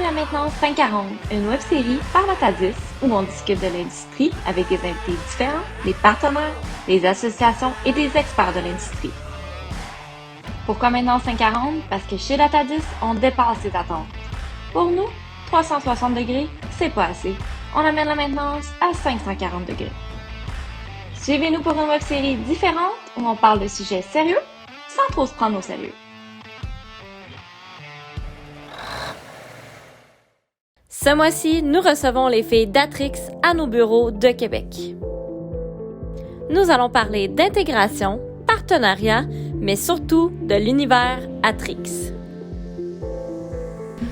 La Maintenance 540, une web-série par Natadis où on discute de l'industrie avec des invités différents, des partenaires, des associations et des experts de l'industrie. Pourquoi Maintenance 540? Parce que chez Natadis, on dépasse ses attentes. Pour nous, 360 degrés, c'est pas assez. On amène la maintenance à 540 degrés. Suivez-nous pour une web-série différente où on parle de sujets sérieux sans trop se prendre au sérieux. Ce mois-ci, nous recevons les filles d'Atrix à nos bureaux de Québec. Nous allons parler d'intégration, partenariat, mais surtout de l'univers Atrix.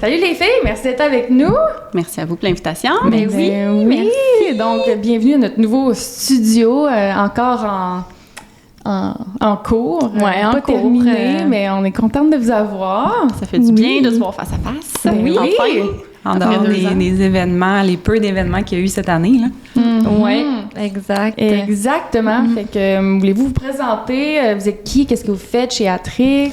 Salut les filles, merci d'être avec nous. Merci à vous pour l'invitation. Ben oui, merci. Donc, bienvenue à notre nouveau studio, encore en cours. Ouais, en pas cours, terminé, mais on est contente de vous avoir. Ça fait du bien de se voir face à face. Ben oui. Enfin, en dehors des événements, les peu d'événements qu'il y a eu cette année, là. Oui, exact. Exactement. Fait que, voulez-vous vous présenter? Vous êtes qui? Qu'est-ce que vous faites chez Atrix?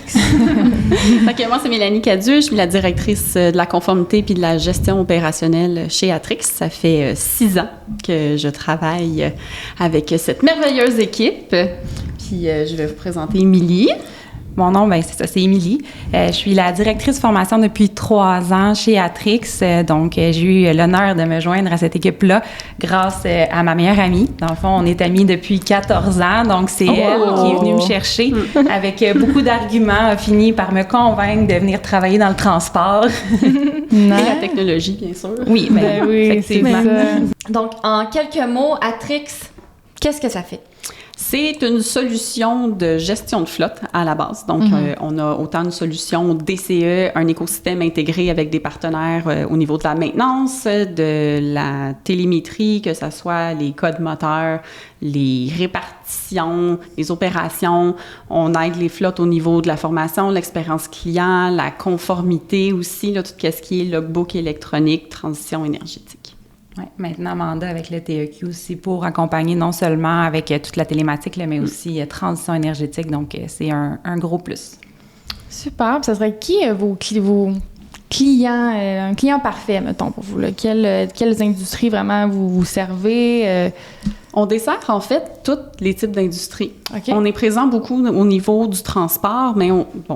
Donc, moi, c'est Mélanie Cadieux. Je suis la directrice de la conformité puis de la gestion opérationnelle chez Atrix. Ça fait 6 ans que je travaille avec cette merveilleuse équipe. Puis, je vais vous présenter Émilie. Mon nom, c'est ça, c'est Émilie. Je suis la directrice formation depuis 3 ans chez Atrix. Donc, j'ai eu l'honneur de me joindre à cette équipe-là grâce à ma meilleure amie. Dans le fond, on est amies depuis 14 ans. Donc, c'est elle qui est venue me chercher avec beaucoup d'arguments, a fini par me convaincre de venir travailler dans le transport. Et la technologie, bien sûr. Oui, effectivement. Donc, en quelques mots, Atrix, qu'est-ce que ça fait? C'est une solution de gestion de flotte à la base. Donc, on a autant une solution DCE, un écosystème intégré avec des partenaires au niveau de la maintenance, de la télémétrie, que ce soit les codes moteurs, les répartitions, les opérations. On aide les flottes au niveau de la formation, l'expérience client, la conformité aussi, là, tout ce qui est logbook électronique, transition énergétique. Oui, maintenant, mandat avec le TEQ aussi pour accompagner non seulement avec toute la télématique, là, mais aussi transition énergétique. Donc, c'est un gros plus. Super. Ça serait qui vos clients, un client parfait, mettons, pour vous? Là? Quelles industries vraiment vous servez? On dessert, en fait, tous les types d'industries. Okay. On est présent beaucoup au niveau du transport, mais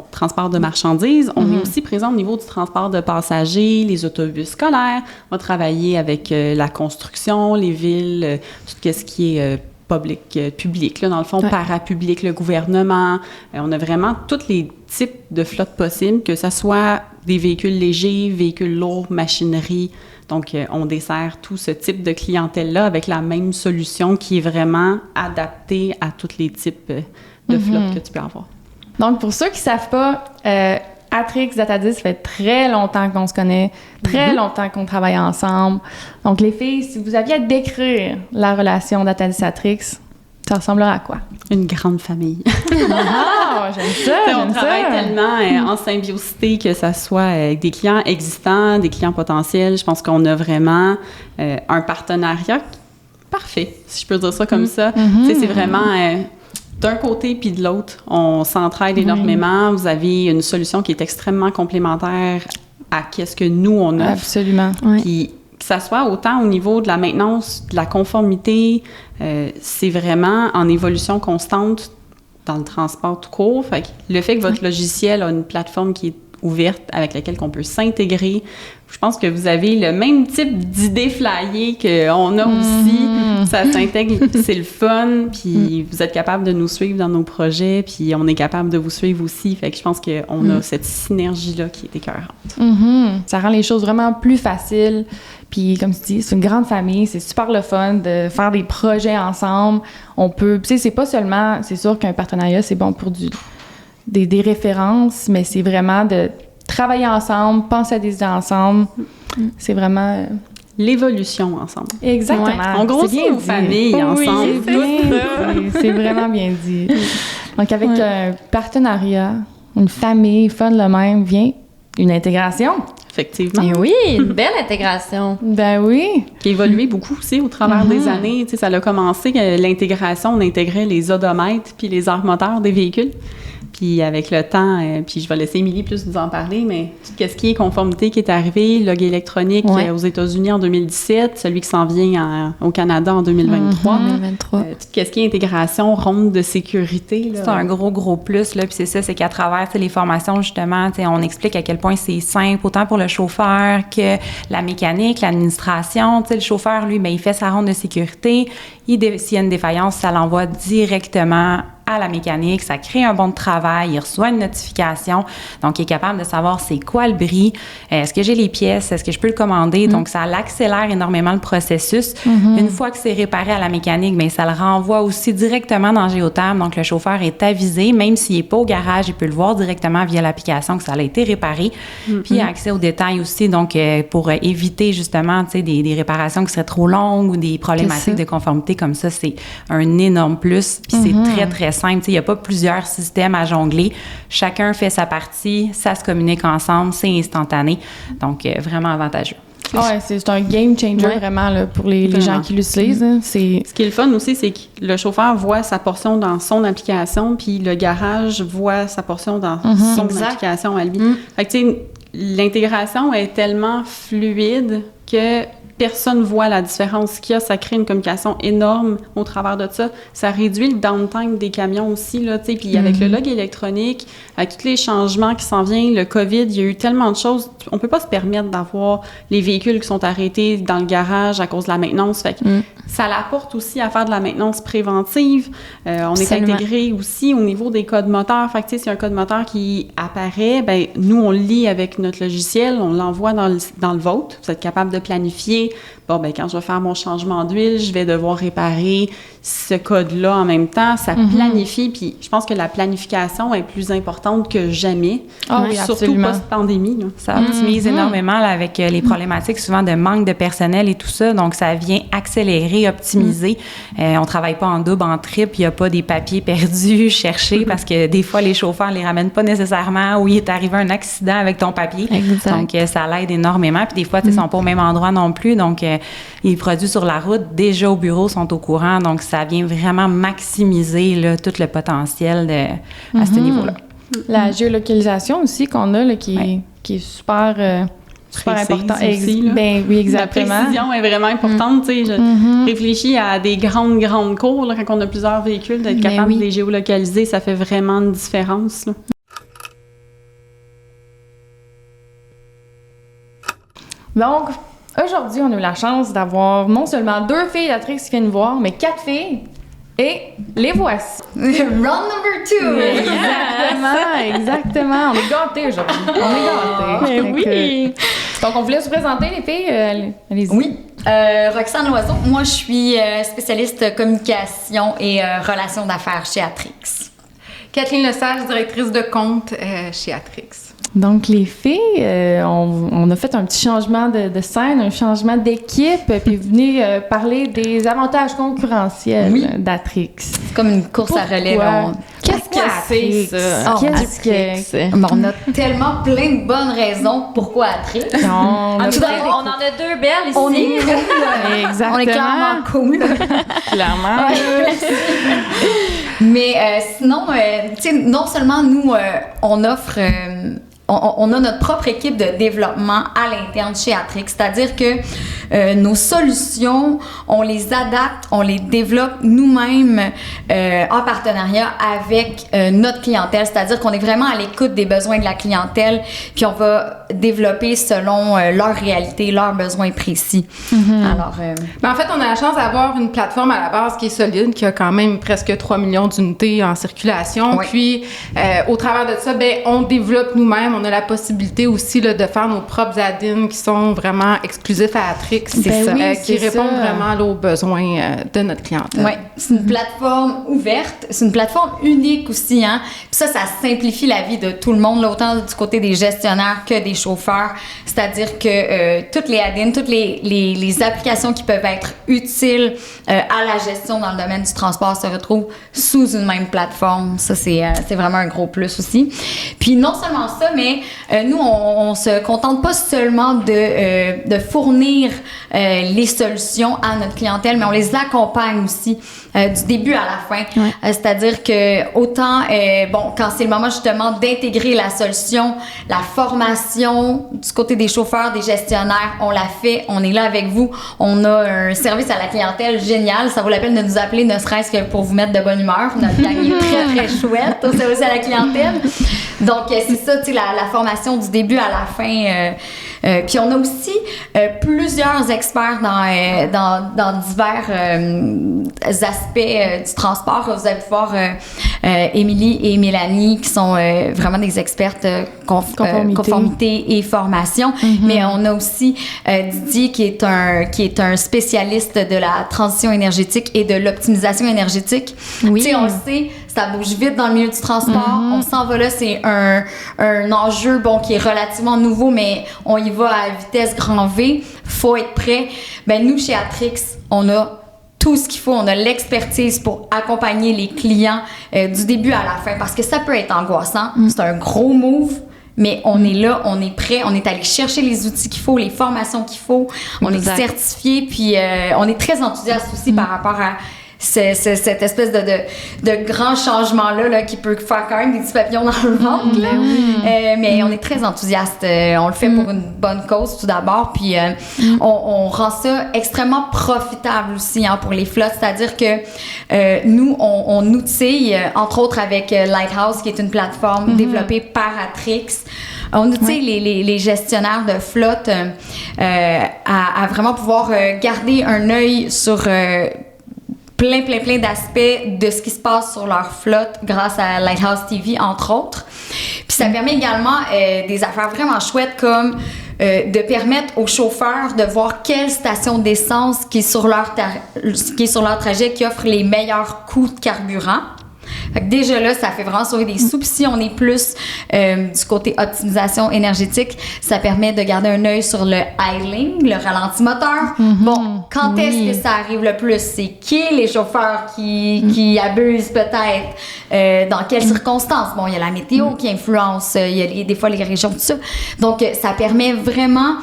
transport de marchandises. On est aussi présent au niveau du transport de passagers, les autobus scolaires. On va travailler avec la construction, les villes, tout ce qui est public, là, dans le fond, parapublic, le gouvernement. On a vraiment tous les types de flottes possibles, que ce soit des véhicules légers, véhicules lourds, machinerie. Donc, on dessert tout ce type de clientèle-là avec la même solution qui est vraiment adaptée à tous les types de flottes que tu peux avoir. Donc, pour ceux qui ne savent pas, Atrix, Natadis, ça fait très longtemps qu'on se connaît, très longtemps qu'on travaille ensemble. Donc, les filles, si vous aviez à décrire la relation Natadis-Atrix, ça ressemblerait à quoi? Une grande famille. Ah, j'aime ça, on travaille tellement en symbiosité, que ça soit avec des clients existants, des clients potentiels. Je pense qu'on a vraiment un partenariat parfait, si je peux dire ça comme ça. C'est vraiment d'un côté puis de l'autre. On s'entraide énormément. Vous avez une solution qui est extrêmement complémentaire à ce que nous, on offre. Absolument. Puis, que ça soit autant au niveau de la maintenance, de la conformité, c'est vraiment en évolution constante dans le transport tout court. Fait que le fait que votre logiciel a une plateforme qui est ouverte avec laquelle on peut s'intégrer, je pense que vous avez le même type d'idées flyées qu'on a aussi. Ça s'intègre, c'est le fun, puis vous êtes capable de nous suivre dans nos projets, puis on est capable de vous suivre aussi. Fait que je pense qu'on a cette synergie-là qui est écœurante. Ça rend les choses vraiment plus faciles. Puis, comme tu dis, c'est une grande famille, c'est super le fun de faire des projets ensemble. On peut, tu sais, c'est pas seulement, c'est sûr qu'un partenariat, c'est bon pour des références, mais c'est vraiment de travailler ensemble, penser à des idées ensemble. C'est vraiment... l'évolution ensemble. Exactement. On grossit nos familles ensemble. C'est vraiment bien dit. Donc, avec un partenariat, une famille fun le même, vient une intégration. Effectivement. Et oui, une belle intégration. Ben oui. Qui a évolué beaucoup aussi au travers des années. Tu sais, ça a commencé que l'intégration, on intégrait les odomètres puis les heures moteurs des véhicules. Puis avec le temps, puis je vais laisser Émilie plus nous en parler, mais tout ce qui est conformité qui est arrivé, log électronique aux États-Unis en 2017, celui qui s'en vient au Canada en 2023. 2023. Tout ce qui est intégration, ronde de sécurité. Là. C'est un gros plus, là. Puis c'est ça, c'est qu'à travers les formations, justement, on explique à quel point c'est simple, autant pour le chauffeur que la mécanique, l'administration. Le chauffeur, lui, il fait sa ronde de sécurité. S'il y a une défaillance, ça l'envoie directement à la mécanique, ça crée un bon de travail, il reçoit une notification, donc il est capable de savoir c'est quoi le bris, est-ce que j'ai les pièces, est-ce que je peux le commander, donc ça l'accélère énormément le processus. Une fois que c'est réparé à la mécanique, bien, ça le renvoie aussi directement dans Géotherme, donc le chauffeur est avisé, même s'il n'est pas au garage, il peut le voir directement via l'application que ça a été réparé, puis il a accès aux détails aussi, donc pour éviter justement des réparations qui seraient trop longues ou des problématiques de conformité comme ça, c'est un énorme plus, puis c'est très, très simple. Il n'y a pas plusieurs systèmes à jongler. Chacun fait sa partie, ça se communique ensemble, c'est instantané. Donc, vraiment avantageux. Ouais, c'est un game changer vraiment là, pour les gens qui l'utilisent. Ce qui est le fun aussi, c'est que le chauffeur voit sa portion dans son application, puis le garage voit sa portion dans son application à lui. Fait que, tu sais, l'intégration est tellement fluide que personne voit la différence qu'il y a. Ça crée une communication énorme au travers de ça. Ça réduit le downtime des camions aussi, là, tu sais. Puis avec le log électronique, avec tous les changements qui s'en viennent, le COVID, il y a eu tellement de choses. On peut pas se permettre d'avoir les véhicules qui sont arrêtés dans le garage à cause de la maintenance. Fait que ça l'apporte aussi à faire de la maintenance préventive. On est intégré aussi au niveau des codes moteurs. Fait que, tu sais, si un code moteur qui apparaît, ben nous, on le lit avec notre logiciel, on l'envoie dans le vôtre. Vous êtes capable de planifier. Bon, ben quand je vais faire mon changement d'huile, je vais devoir réparer ce code-là en même temps. Ça planifie, puis je pense que la planification est plus importante que jamais, surtout post-pandémie. Là. Ça optimise énormément là, avec les problématiques souvent de manque de personnel et tout ça, donc ça vient accélérer, optimiser. On travaille pas en double, en triple, il n'y a pas des papiers perdus, cherchés, parce que des fois, les chauffeurs les ramènent pas nécessairement ou il est arrivé un accident avec ton papier. Exact. Donc, ça l'aide énormément. Puis des fois, ils sont pas au même endroit non plus, donc les produits sur la route, déjà au bureau, sont au courant. Donc, ça vient vraiment maximiser là, tout le potentiel à ce niveau-là. La géolocalisation aussi qu'on a, là, qui est super... super important. Aussi, ben oui, exactement. La précision est vraiment importante. Tu sais, je réfléchis à des grandes cours, là, quand on a plusieurs véhicules, d'être capable de les géolocaliser, ça fait vraiment une différence. Là. Donc, aujourd'hui, on a eu la chance d'avoir non seulement 2 filles d'Atrix qui viennent nous voir, mais 4 filles. Et les voici. Round number 2! Exactement. On est gâtés aujourd'hui. On est gâtés. Oui! Donc, on voulait se présenter, les filles. Allez-y. Oui. Roxane Loiseau. Moi, je suis spécialiste communication et relations d'affaires chez Atrix. Kathleen Lesage, directrice de compte chez Atrix. Donc, les filles, on a fait un petit changement de scène, un changement d'équipe, puis venez parler des avantages concurrentiels d'Atrix. C'est comme une course à relais. Qu'est-ce que c'est, ça? Qu'est-ce que... on a tellement plein de bonnes raisons pourquoi Atrix. On en a 2 belles ici. On est cool. Exactement. On est clairement cool. Clairement. Mais sinon, tu sais, non seulement nous, on offre... On a notre propre équipe de développement à l'interne chez Atrix, c'est-à-dire que nos solutions, on les adapte, on les développe nous-mêmes en partenariat avec notre clientèle, c'est-à-dire qu'on est vraiment à l'écoute des besoins de la clientèle, puis on va développer selon leur réalité, leurs besoins précis. Alors, en fait, on a la chance d'avoir une plateforme à la base qui est solide, qui a quand même presque 3 millions d'unités en circulation. Puis, au travers de ça, on développe nous-mêmes. On a la possibilité aussi là, de faire nos propres add-ins qui sont vraiment exclusifs à Atrix, qui répondent vraiment là, aux besoins de notre clientèle. Oui, c'est une plateforme ouverte, c'est une plateforme unique aussi, hein. Puis ça simplifie la vie de tout le monde, là, autant du côté des gestionnaires que des chauffeurs. C'est-à-dire que toutes les add-ins, toutes les applications qui peuvent être utiles à la gestion dans le domaine du transport se retrouvent sous une même plateforme. Ça, c'est vraiment un gros plus aussi. Puis non seulement ça, mais nous, on se contente pas seulement de fournir les solutions à notre clientèle, mais on les accompagne aussi du début à la fin. C'est-à-dire que autant, quand c'est le moment justement d'intégrer la solution, la formation du côté des chauffeurs, des gestionnaires, on l'a fait, on est là avec vous. On a un service à la clientèle génial. Ça vaut la peine de nous appeler, ne serait-ce que pour vous mettre de bonne humeur. Notre gang est très, très chouette au service à la clientèle. Donc, c'est ça, tu sais, la formation du début à la fin. Puis on a aussi plusieurs experts dans divers aspects du transport. Vous allez pouvoir Émilie et Mélanie qui sont vraiment des expertes conformité et formation. Mais on a aussi Didier qui est un spécialiste de la transition énergétique et de l'optimisation énergétique. Oui. Tu sais, on le sait, ça bouge vite dans le milieu du transport. On s'en va là, c'est un enjeu qui est relativement nouveau, mais on y va à vitesse grand V. Faut être prêt. Ben nous, chez Atrix, on a tout ce qu'il faut. On a l'expertise pour accompagner les clients du début à la fin, parce que ça peut être angoissant. C'est un gros move. Mais on est là, on est prêt, on est allé chercher les outils qu'il faut, les formations qu'il faut. On est certifié, puis on est très enthousiaste aussi par rapport à cette espèce de grand changement-là là, qui peut faire quand même des petits papillons dans le ventre. Là. Mais on est très enthousiaste. On le fait pour une bonne cause tout d'abord. Puis on rend ça extrêmement profitable aussi pour les flottes. C'est-à-dire que nous, on outille, entre autres avec Lighthouse, qui est une plateforme développée par Atrix. On outille les gestionnaires de flotte à vraiment pouvoir garder un œil sur plein d'aspects de ce qui se passe sur leur flotte grâce à Lighthouse TV, entre autres. Puis ça permet également des affaires vraiment chouettes comme de permettre aux chauffeurs de voir quelle station d'essence qui est sur leur trajet qui offre les meilleurs coûts de carburant. Fait que déjà là, ça fait vraiment sauver des sous. Puis si on est plus du côté optimisation énergétique, ça permet de garder un œil sur le idling, le ralenti moteur. Bon, quand est-ce que ça arrive le plus? C'est qui les chauffeurs qui abusent peut-être? Dans quelles circonstances? Bon, il y a la météo qui influence, il y a des fois les régions, tout ça. Donc, ça permet vraiment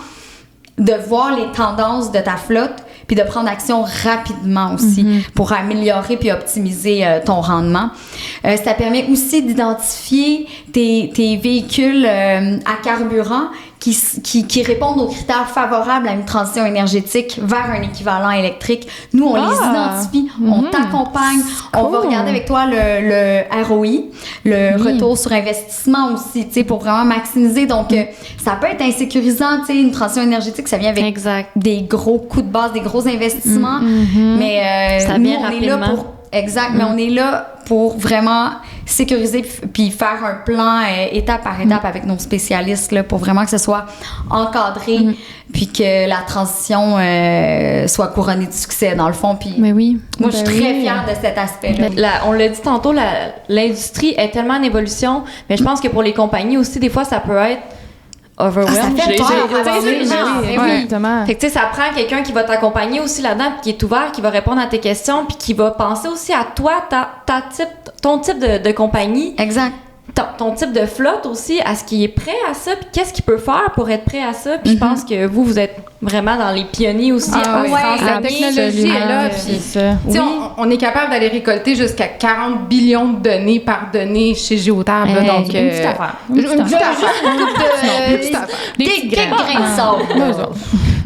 de voir les tendances de ta flotte puis de prendre action rapidement aussi pour améliorer puis optimiser ton rendement. Ça permet aussi d'identifier tes véhicules à carburant qui répondent aux critères favorables à une transition énergétique vers un équivalent électrique. Nous, on les identifie, on t'accompagne, on va regarder avec toi le ROI, le retour sur investissement aussi, tu sais, pour vraiment maximiser. Donc, ça peut être insécurisant, tu sais, une transition énergétique, ça vient avec des gros coups de base, des gros investissements, mais nous, on est là pour... Exact, mais on est là pour vraiment sécuriser puis faire un plan étape par étape avec nos spécialistes là, pour vraiment que ce soit encadré puis que la transition soit couronnée de succès dans le fond. Puis moi, je suis très fière de cet aspect-là. On l'a dit tantôt, l'industrie est tellement en évolution, mais je pense que pour les compagnies aussi, des fois, ça peut être overwhelmed. Ça fait peur. Exactement. Fait que tu sais, ça prend quelqu'un qui va t'accompagner aussi là-dedans, puis qui est ouvert, qui va répondre à tes questions, puis qui va penser aussi à toi, ton type de compagnie. Exact. Ton type de flotte aussi, à ce qui est prêt à ça, puis qu'est-ce qu'il peut faire pour être prêt à ça. Puis je pense que vous êtes vraiment dans les pionniers aussi. La technologie est là. Puis, on est capable d'aller récolter jusqu'à 40 billions de données par donnée chez Géotable. Donc, une petite affaire. Une petite affaire. Des grains de sable.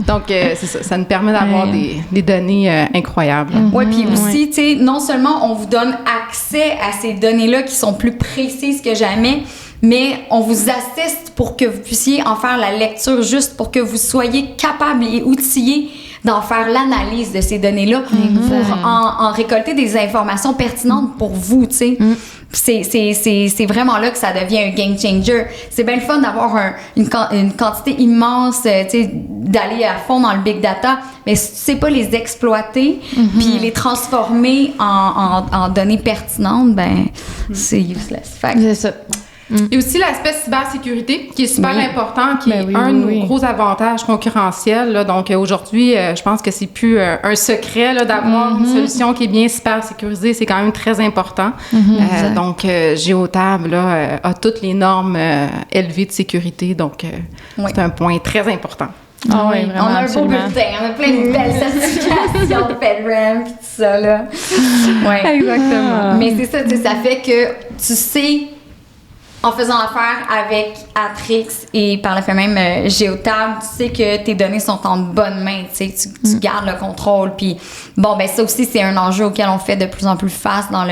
Donc, c'est ça. Ça nous permet d'avoir des données incroyables. Oui, puis aussi, tu sais, non seulement on vous donne accès à ces données-là qui sont plus précises que jamais, mais on vous assiste pour que vous puissiez en faire la lecture juste pour que vous soyez capable et outillé d'en faire l'analyse de ces données-là pour en récolter des informations pertinentes pour vous, tu sais. C'est vraiment là que ça devient un game changer. C'est bien le fun d'avoir une quantité immense, tu sais, d'aller à fond dans le big data, mais si tu sais pas les exploiter puis les transformer en données pertinentes, ben c'est useless. C'est ça. Et aussi l'aspect cybersécurité qui est super important, qui est un de nos gros avantages concurrentiels. Là. Donc aujourd'hui, je pense que c'est plus un secret là, d'avoir une solution qui est bien cybersécurisée. C'est quand même très important. Donc Géotable là, a toutes les normes élevées de sécurité. Donc c'est un point très important. Ah oui, vraiment, on a un absolument. beau bulletin, on a plein de belles certifications de FedRAMP et tout ça, là. Ouais. Exactement. Mais c'est ça, tu sais, ça fait que tu sais, en faisant affaire avec Atrix et par le fait même Géotable, tu sais que tes données sont en bonne main, tu sais, tu gardes le contrôle. Puis bon, ben ça aussi, c'est un enjeu auquel on fait de plus en plus face dans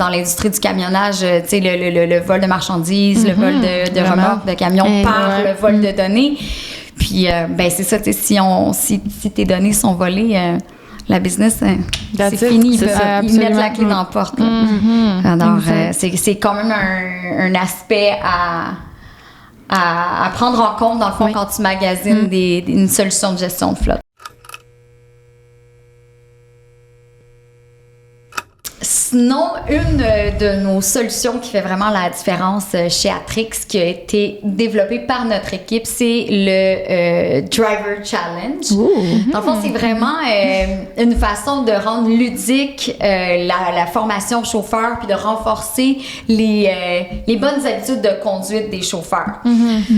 l'industrie du camionnage, tu sais, le vol de marchandises, le vol de remorques, de camions par le vol de données. Puis ben c'est ça, tu sais, si tes données sont volées, la business, c'est fini. Ils mettent la clé dans la porte. Alors, c'est quand même un aspect à prendre en compte, dans le fond, quand tu magasines une solution de gestion de flotte. Sinon, une de nos solutions qui fait vraiment la différence chez Atrix, qui a été développée par notre équipe, c'est le Driver Challenge. Dans le fond, c'est vraiment une façon de rendre ludique la formation chauffeur puis de renforcer les bonnes habitudes de conduite des chauffeurs.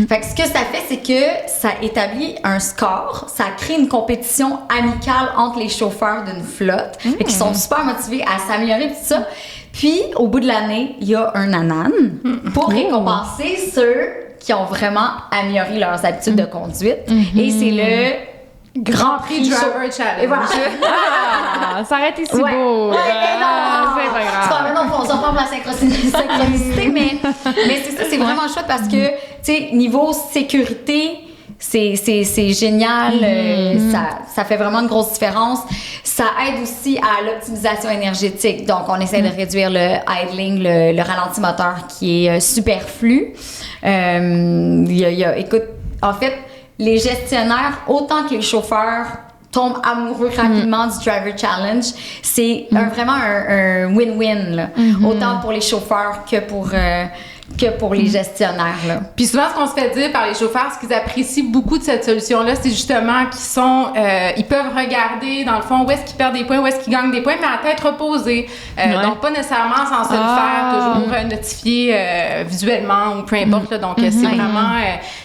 Fait que ce que ça fait, c'est que ça établit un score, ça crée une compétition amicale entre les chauffeurs d'une flotte, et qui sont super motivés à s'améliorer tout ça. Puis, au bout de l'année, il y a un anan pour récompenser ceux qui ont vraiment amélioré leurs habitudes de conduite. Et c'est le Grand Prix Driver Challenge. Et voilà. Ça aurait été si beau. C'est pas grave. On s'en parle de la synchronicité, mais c'est ça, c'est vraiment chouette parce que, tu sais, niveau sécurité, c'est génial, ça fait vraiment une grosse différence. Ça aide aussi à l'optimisation énergétique. Donc, on essaie de réduire le idling, le ralenti moteur qui est superflu. Écoute, en fait, les gestionnaires, autant que les chauffeurs, tombent amoureux rapidement du Driver Challenge. C'est vraiment un win-win, là. Autant pour les chauffeurs que pour les gestionnaires, là. Puis souvent, ce qu'on se fait dire par les chauffeurs, ce qu'ils apprécient beaucoup de cette solution-là, c'est justement ils peuvent regarder, dans le fond, où est-ce qu'ils perdent des points, où est-ce qu'ils gagnent des points, mais à tête reposée. Donc, pas nécessairement sans se le faire, toujours notifier visuellement ou peu importe, là. Donc, c'est vraiment...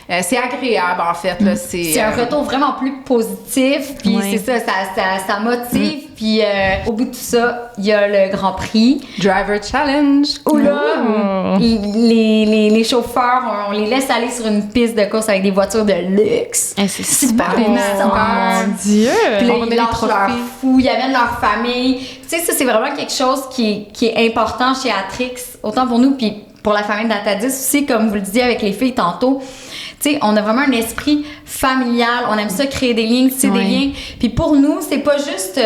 c'est agréable, en fait, là. C'est un retour vraiment plus positif, puis c'est ça motive. Puis, au bout de tout ça, il y a le Grand Prix. Driver Challenge. Où là, les chauffeurs, on les laisse aller sur une piste de course avec des voitures de luxe. C'est super beau. Mon Dieu! Puis là, ils lâchent leur fou, ils amènent leur famille. Tu sais, ça, c'est vraiment quelque chose qui est important chez Atrix, autant pour nous, puis pour la famille d'Atadis aussi, comme vous le disiez avec les filles tantôt. Tu sais, on a vraiment un esprit familial. On aime ça créer des liens, tisser des liens. Puis pour nous, c'est pas juste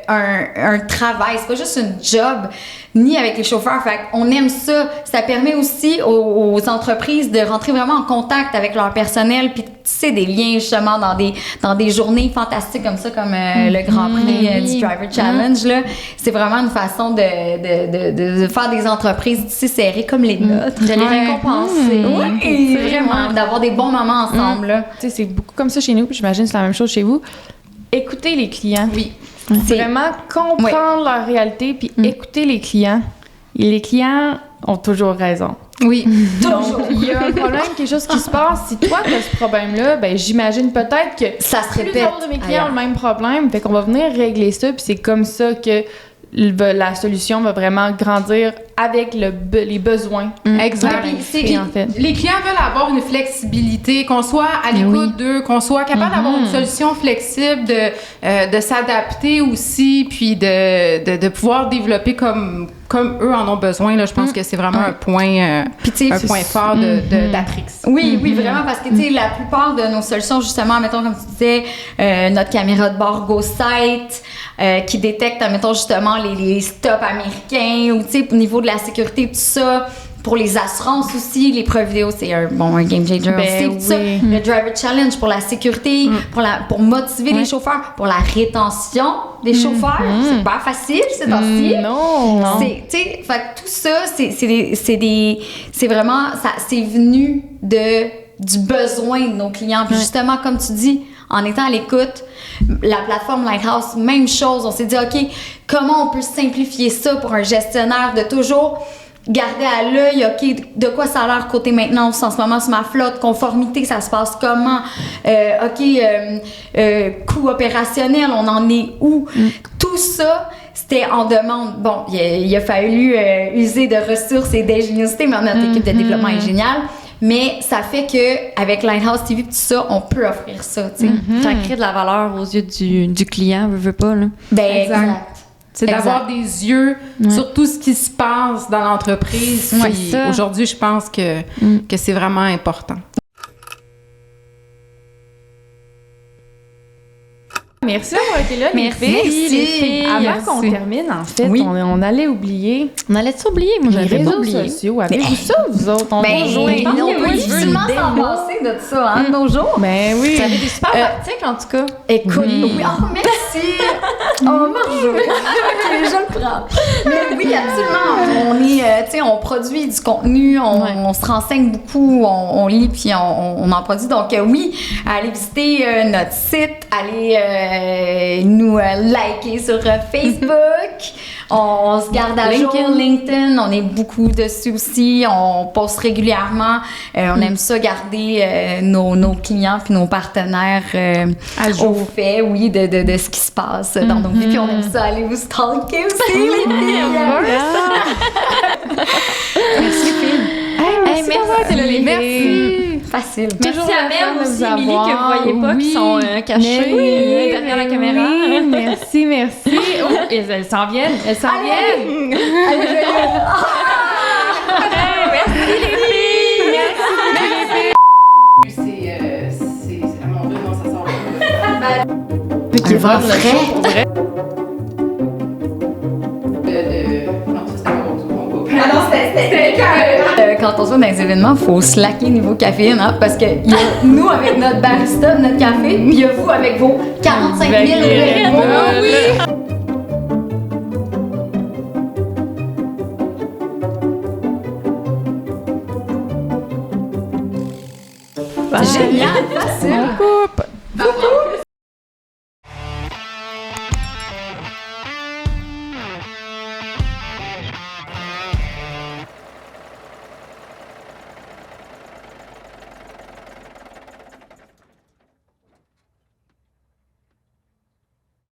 un travail, c'est pas juste une job, ni avec les chauffeurs. Fait qu'on aime ça. Ça permet aussi aux entreprises de rentrer vraiment en contact avec leur personnel, puis de tisser des liens justement dans des journées fantastiques comme ça, comme le Grand Prix du Driver Challenge. Là. C'est vraiment une façon de faire des entreprises tissées serrées comme les nôtres. De les récompenser. Oui, vraiment. D'avoir des bons moments ensemble. Là. Tu sais, c'est beaucoup comme ça chez nous, puis j'imagine que c'est la même chose chez vous. Écoutez les clients. Oui. C'est vraiment comprendre leur réalité, puis écouter les clients. Et les clients ont toujours raison. Oui. Donc, il y a un problème, quelque chose qui se passe. Si toi, tu as ce problème-là, ben j'imagine peut-être que ça se répète. Plusieurs de mes clients ont le même problème. Fait qu'on va venir régler ça, puis c'est comme ça que la solution va vraiment grandir avec les besoins. Exact. En fait. Les clients veulent avoir une flexibilité, qu'on soit à l'écoute d'eux, qu'on soit capable d'avoir une solution flexible, de s'adapter aussi, puis de pouvoir développer comme eux en ont besoin. Là, je pense que c'est vraiment un point fort d'Atrix. Oui, vraiment, parce que tu sais, la plupart de nos solutions, justement, mettons, comme tu disais, notre caméra de bord GoSight, qui détecte, mettons, justement, les stops américains, ou tu sais, au niveau de la sécurité, tout ça. Pour les assurances aussi, les preuves vidéo, c'est un game changer aussi. Tout ça. Le Driver Challenge pour la sécurité, pour motiver les chauffeurs, pour la rétention des chauffeurs. C'est pas facile, ces temps-ci. Non. Tu sais, fait que tout ça, c'est vraiment, c'est venu du besoin de nos clients. Puis justement, comme tu dis, en étant à l'écoute, la plateforme Lighthouse, même chose. On s'est dit, OK, comment on peut simplifier ça pour un gestionnaire de toujours garder à l'œil, OK, de quoi ça a l'air côté maintenance en ce moment sur ma flotte, conformité, ça se passe comment, coût opérationnel, on en est où? Tout ça, c'était en demande. Bon, il a fallu user de ressources et d'ingéniosité, mais notre équipe de développement est géniale. Mais ça fait que avec Lighthouse TV et tout ça, on peut offrir ça, tu sais. Ça crée de la valeur aux yeux du client, veut pas, là. Ben, Exact. C'est d'avoir des yeux sur tout ce qui se passe dans l'entreprise. Ouais, Puis ça. aujourd'hui, je pense que c'est vraiment important. Merci d'avoir été là, les filles. Merci. Les filles. Avant Merci. qu'on termine, en fait, Oui. on allait oublier On allait s'oublier, moi, les j'avais pas réseaux oublié. sociaux. Avez-vous ça, vous autres? On Ben, vous rejoint. on peut difficilement s'en passer de ça, hein, de nos jours. Ben oui. Vous avez des super articles, en tout cas. Écoute, oui, oh, merci! Oh, Marjo! Ok, je le prends. Mais oui, absolument. On est, tu sais, on produit du contenu, on se renseigne beaucoup, on lit, puis on en produit. Donc, oui, allez visiter notre site, allez nous liker sur Facebook. On se garde à jour. LinkedIn, on est beaucoup dessus aussi. On poste régulièrement. On aime ça garder nos clients puis nos partenaires au fait, oui, de ce qui se passe dans nos vies. Puis on aime ça aller vous stalker aussi, les filles. Merci, les filles. Merci d'avoir été là, les filles. Merci. Facile. Merci à Mel de aussi, vous Émilie, que avoir. vous voyez pas, qui Oui. sont cachées derrière la caméra. Oui, merci, merci. Oh, elles s'en viennent. Elles s'en viennent. C'est à mon Dieu, non, ça sort. Qui est vrai. Non, ça c'était pas bon, Quand on se voit dans les événements, il faut slacker niveau caféine, hein, parce que y a nous avec notre barista, notre café, puis il y a vous avec vos 45 000 Red Bull. Génial, facile. On coupe.